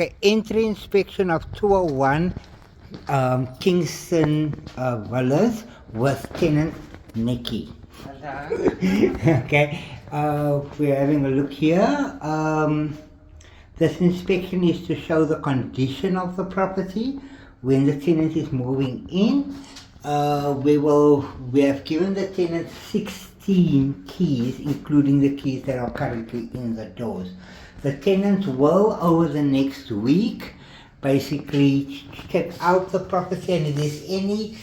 Okay, entry inspection of 201 Kingston Villas with tenant Nikki. Okay, we're having a look here. This inspection is to show the condition of the property when the tenant is moving in. We have given the tenant 16 keys, including the keys that are currently in the doors. The tenant will, over the next week, basically check out the property, and if there's any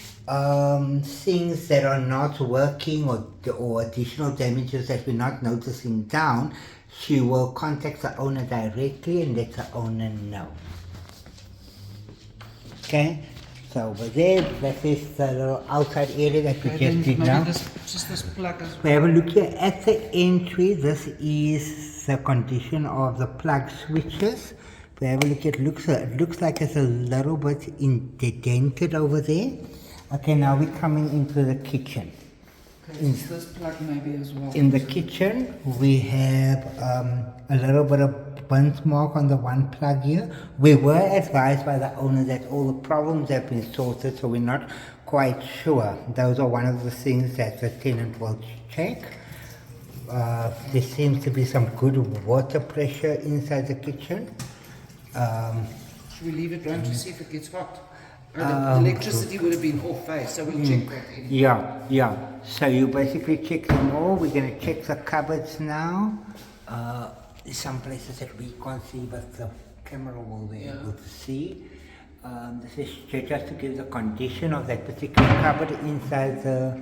things that are not working or additional damages that we're not noticing down, she will contact the owner directly and let the owner know. Okay, so over there, that is the little outside area that we just did now. This plug as well. We have a look here at the entry. This is the condition of the plug switches. We have a look at it looks like it's a little bit indented over there. Okay, now we're coming into the kitchen. Okay, so this plug maybe as well. In the kitchen, we have a little bit of burnt mark on the one plug here. We were advised by the owner that all the problems have been sorted, so we're not quite sure. Those are one of the things that the tenant will check. There seems to be some good water pressure inside the kitchen. Should we leave it running to see if it gets hot? The electricity would have been off, so we'll check that in. Yeah. So you basically check them all. We're going to check the cupboards now. There's some places that we can't see, but the camera will be able to see. This is just to give the condition of that particular cupboard inside the...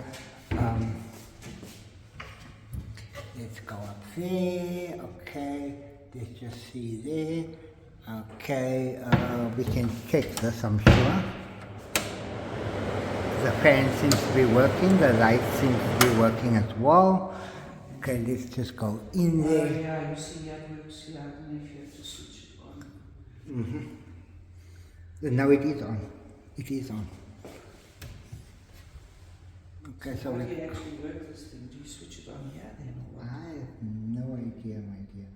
let's go up there. Okay, let's just see there. Okay, we can check this, I'm sure. The fan seems to be working, the light seems to be working as well. Okay, let's just go in there. Yeah, you see how it works here. I don't know if you have to switch it on. No, it is on. It is on. Okay, so how do you actually work this thing? Do you switch it on here then or what? I have no idea, my dear.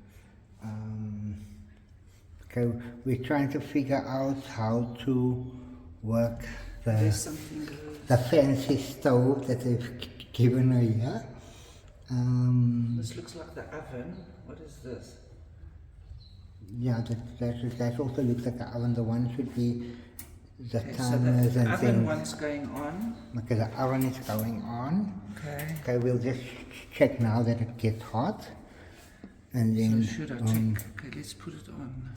Okay, we're trying to figure out how to work the fancy stove that they've given her here. This looks like the oven. What is this? Yeah, that also looks like the oven. The one should be the timers so and things. the oven one's going on. Okay, the oven is going on. Okay. Okay, we'll just check now that it gets hot. And then So should I check? Okay, let's put it on.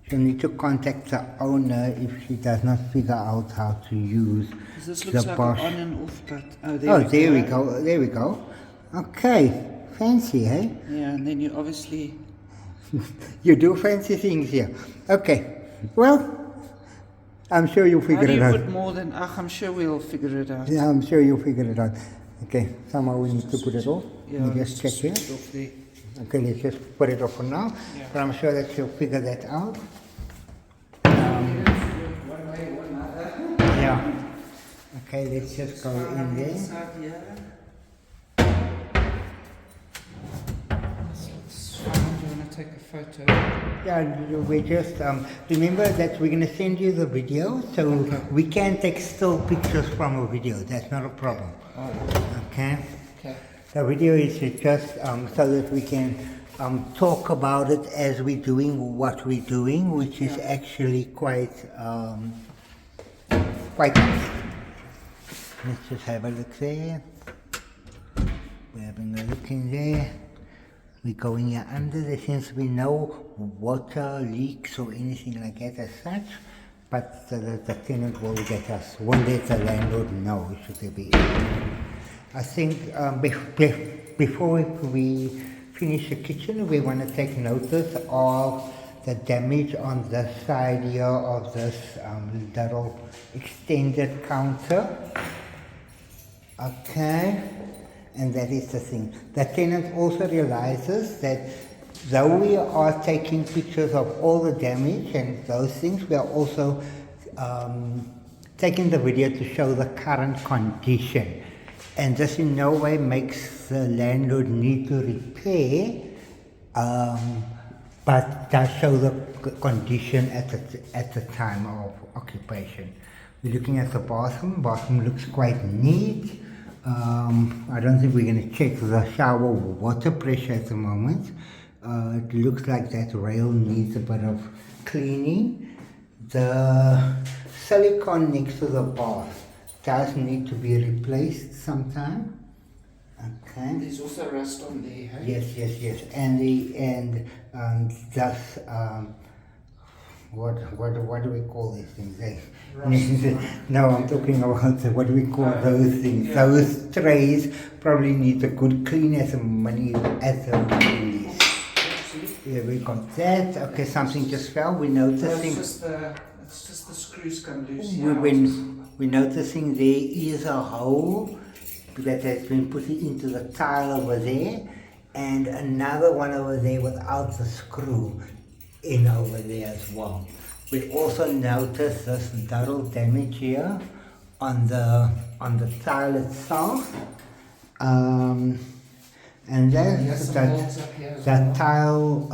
she'll need to contact the owner if she does not figure out how to use This the looks like Bosch. an on and off button. Oh, There we go. There we go. Okay, fancy, eh? Yeah, and then you obviously... You do fancy things here. Okay, well, I'm sure you'll figure it How out. do you put more than... I'm sure we'll figure it out. Yeah, I'm sure you'll figure it out. Okay, somehow we need to put it off. Yeah, Let me just check here. switch it off there. Okay, let's just put it off for now. Yeah. But I'm sure that she'll figure that out. One way or another. Yeah. Okay, let's just go in there. Inside here. Let's find, do you want to take a photo? Yeah, we just remember that we're going to send you the video, so we can take still pictures from a video. That's not a problem. Okay. Okay. The video is just so that we can talk about it as we're doing what we're doing, which is actually quite nice. Let's just have a look there. We're having a look in there. We're going here under. There seems to be no water leaks or anything like that as such, but the tenant will get us. One let the landlord know should there be anything. I think before we finish the kitchen, we want to take notice of the damage on this side here of this little extended counter. Okay, and that is the thing. The tenant also realizes that though we are taking pictures of all the damage and those things, we are also taking the video to show the current condition. And this in no way makes the landlord need to repair but does show the condition at the time of occupation. We're looking at the bathroom. Bathroom looks quite neat. I don't think we're going to check the shower water pressure at the moment. It looks like that rail needs a bit of cleaning. The silicone next to the bath does need to be replaced sometime. Okay. There's also rust on there, hey? Yes. And that's what do we call these things? No, I'm talking about what do we call those things? Yeah. Those trays probably need a good clean as many as the release. Yeah, we got that. Okay, something just fell. We're noticing. It's just the screws come loose. We're noticing there is a hole that has been put into the tile over there, and another one over there without the screw in over there as well. We also noticed this dull damage here on the tile itself, and then that tile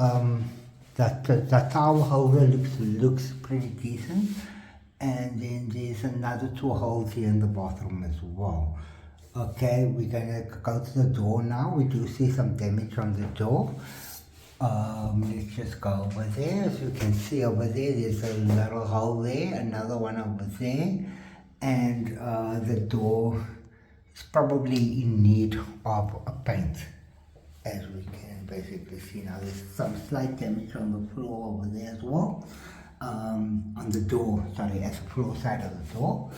that towel holder looks pretty decent, and then there's another 2 holes here in the bathroom as well. Okay, we're gonna go to the door now. We do see some damage on the door. Let's just go over there. As you can see over there, there's a little hole there, another one over there, and the door is probably in need of a paint, as we can basically see now. There's some slight damage on the floor over there as well, on the door, sorry, as the floor side of the door,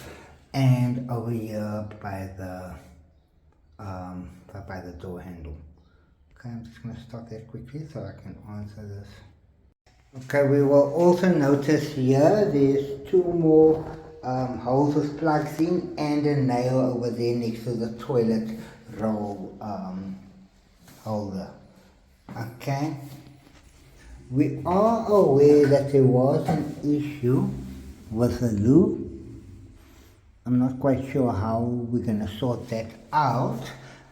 and over here by the door handle. Okay, I'm just going to stop that quickly so I can answer this. Okay, we will also notice here there's 2 more holes with plugs in and a nail over there next to the toilet roll holder. Okay, we are aware that there was an issue with the loo. I'm not quite sure how we're going to sort that out,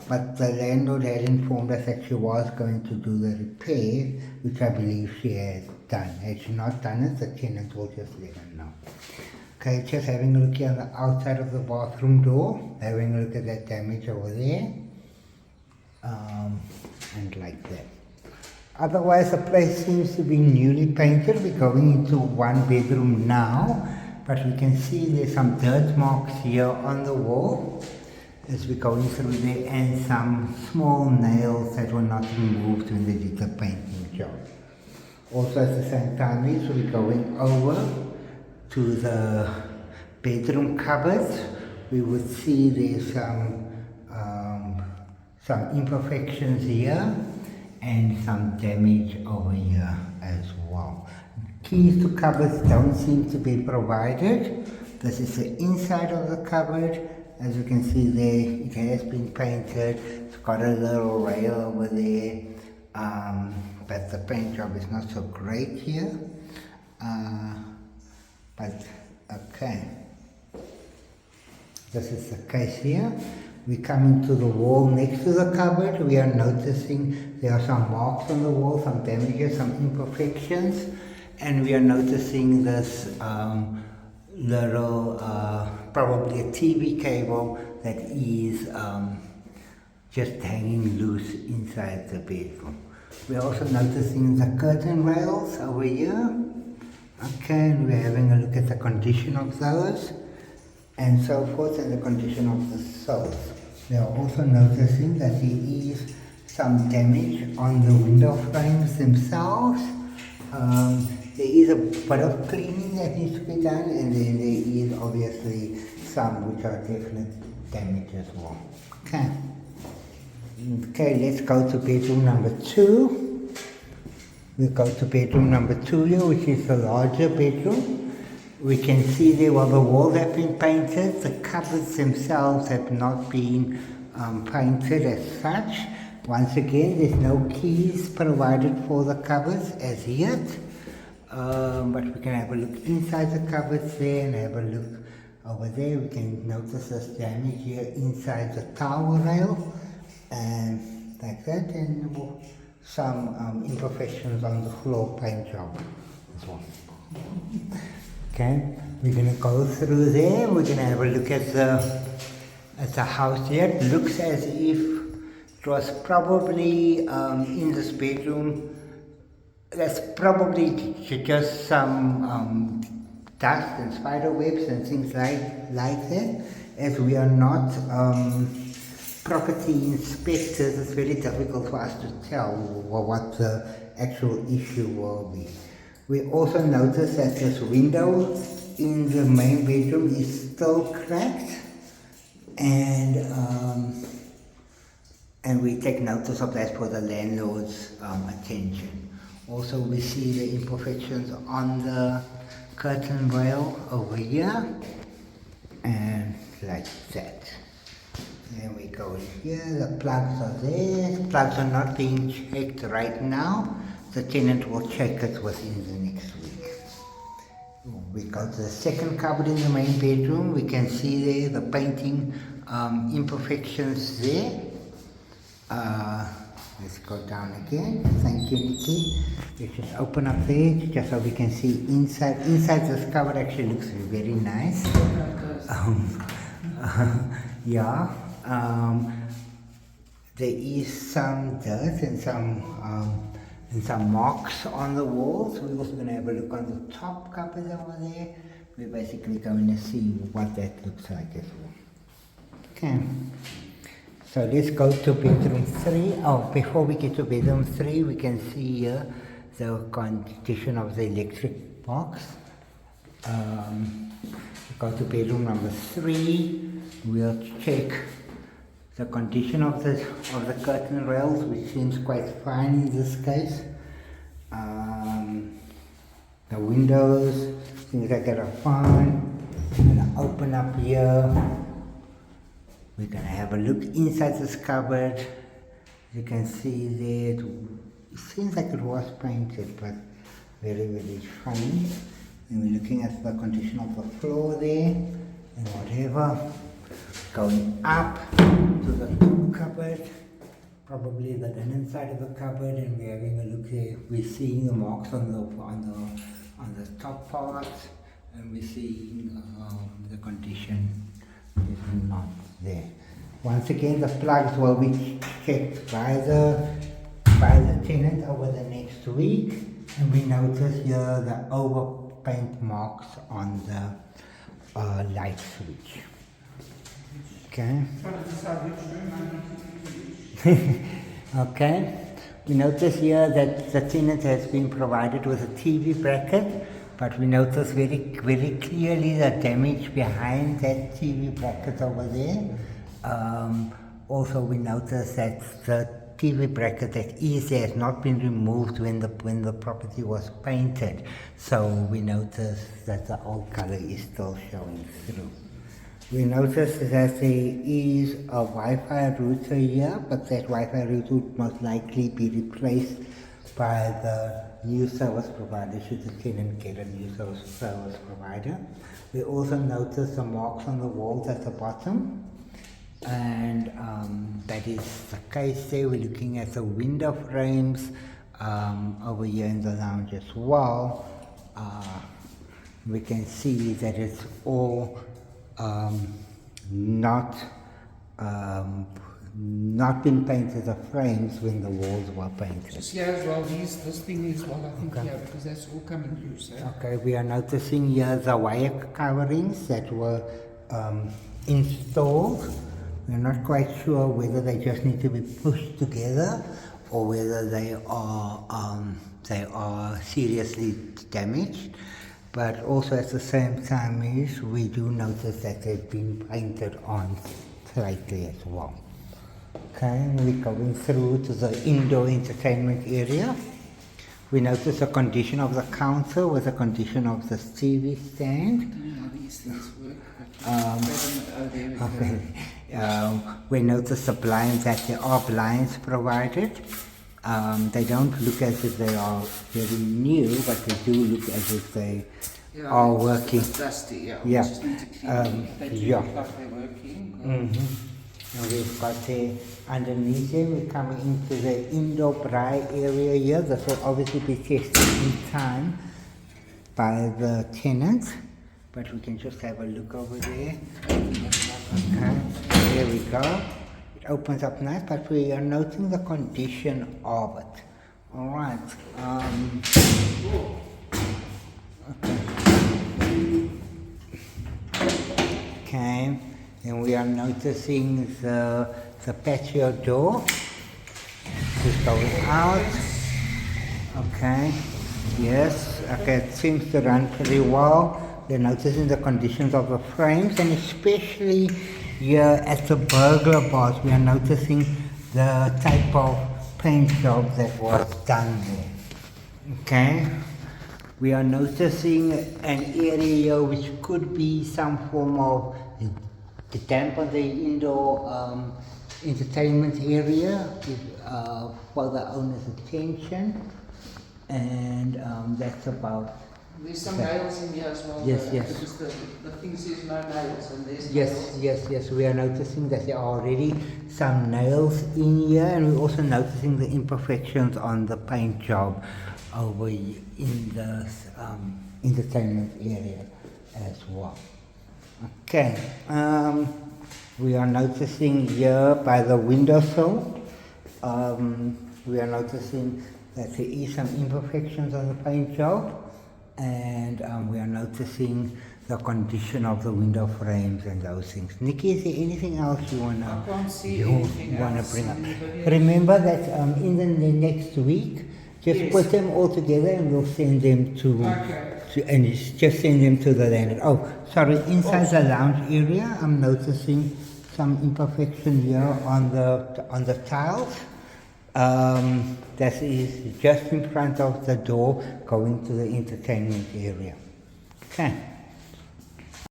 but the landlord had informed us that she was going to do the repair, which I believe she has done. Had she not done it, the tenant will just let her know. Okay, just having a look here on the outside of the bathroom door, having a look at that damage over there, and like that. Otherwise, the place seems to be newly painted. We're going into 1 bedroom now, but we can see there's some dirt marks here on the wall as we're going through there, and some small nails that were not removed when they did the painting job. Also at the same time we're going over to the bedroom cupboards. We would see there's some imperfections here and some damage over here as well. Keys to cupboards don't seem to be provided. This is the inside of the cupboard. As you can see there, it has been painted. It's got a little rail over there, but the paint job is not so great here. But okay, this is the case here. We come into the wall next to the cupboard. We are noticing there are some marks on the wall, some damages, some imperfections. And we are noticing this little, probably a TV cable that is just hanging loose inside the bedroom. We're also noticing the curtain rails over here. Okay, and we're having a look at the condition of those and so forth, and the condition of the soles. We are also noticing that there is some damage on the window frames themselves. There is a bit of cleaning that needs to be done, and then there is obviously some which are definite damage as well. Okay. Okay, let's go to bedroom number 2. We'll go to bedroom number 2 here, which is the larger bedroom. We can see there while the walls have been painted, the cupboards themselves have not been painted as such. Once again, there's no keys provided for the cupboards as yet. But we can have a look inside the cupboards there and have a look over there. We can notice this damage here inside the towel rail and like that, and we'll some imperfections on the floor paint job as well. Okay, we're going to go through there. We're going to have a look at the house here. It looks as if it was probably in this bedroom. That's probably just some dust and spider webs and things like that. As we are not property inspectors, it's very difficult for us to tell what the actual issue will be. We also notice that this window in the main bedroom is still cracked, and we take notice of that for the landlord's attention. Also, we see the imperfections on the curtain rail over here, and like that. Then we go here, the plugs are there. The plugs are not being checked right now. The tenant will check it within the next week. We go to the second cupboard in the main bedroom. We can see there the painting imperfections there. Let's go down again. Thank you, Nikki. Let's just open up there just so we can see inside. Inside this cupboard actually looks very nice. Yeah. There is some dirt and some marks on the walls. We're also going to have a look on the top cupboard over there. We're basically going to see what that looks like as well. Okay. So let's go to bedroom 3. Oh, before we get to bedroom 3, we can see here the condition of the electric box. Go to bedroom number 3. We'll check the condition of the curtain rails, which seems quite fine in this case. The windows seems like they are fine. I'm gonna open up here. We're gonna have a look inside this cupboard. You can see there, it seems like it was painted, but very, very shiny. And we're looking at the condition of the floor there and whatever. Going up to the top cupboard, probably the linen side of the cupboard, and we're having a look there. We're seeing the marks on the top part, and we're seeing the condition is not there. Once again, the plugs will be checked by the tenant over the next week, and we notice here the overpaint marks on the light switch. Okay. Okay. We notice here that the tenant has been provided with a TV bracket, but we notice very, very clearly the damage behind that TV bracket over there. Also, we notice that the TV bracket that is there has not been removed when the property was painted. So we notice that the old color is still showing through. We notice that there is a Wi-Fi router here, but that Wi-Fi router would most likely be replaced by the new service provider should the tenant get a new service provider. We also notice the marks on the walls at the bottom, and that is the case there. We're looking at the window frames over here in the lounge as well. We can see that it's all not been painted the frames when the walls were painted. Just here as well, this thing is well, I think, okay. Yeah, because that's all coming loose. Eh? Okay, we are noticing here the wire coverings that were installed. We're not quite sure whether they just need to be pushed together or whether they are seriously damaged. But also at the same time we do notice that they've been painted on slightly as well. Okay, we're going through to the indoor entertainment area. We notice the condition of the counter with the condition of the TV stand. I don't know how these things work. Okay. We notice the blinds, that there are blinds provided. They don't look as if they are very new, but they do look as if they are working. It's dusty, yeah. Yeah. Just need to clean them. They do look like they're working. And we've got there underneath them, we're coming into the indoor braai area here. This will obviously be tested in time by the tenants, but we can just have a look over there. Okay, there we go. It opens up nice, but we are noting the condition of it. Alright. Okay, and we are noticing the patio door is going out. Okay, yes, okay, it seems to run pretty well. We're noticing the conditions of the frames, and especially here at the burglar bars, we are noticing the type of paint job that was done there. Okay, we are noticing an area which could be some form of the damp on the indoor entertainment area for the owner's attention, and that's about. There's some nails in here as well. Yes, yes. Because the thing says no nails, and there's Yes, nails. yes. We are noticing that there are already some nails in here, and we're also noticing the imperfections on the paint job over in the entertainment area as well. Okay, we are noticing here by the windowsill, we are noticing that there is some imperfections on the paint job, and we are noticing the condition of the window frames and those things. Nikki, is there anything else you want to bring up? Remember that in the next week, just put them all together and we'll send them just send them to the landlord. Oh, sorry, inside the lounge area, I'm noticing some imperfection here on the tiles. That is just in front of the door going to the entertainment area. Okay.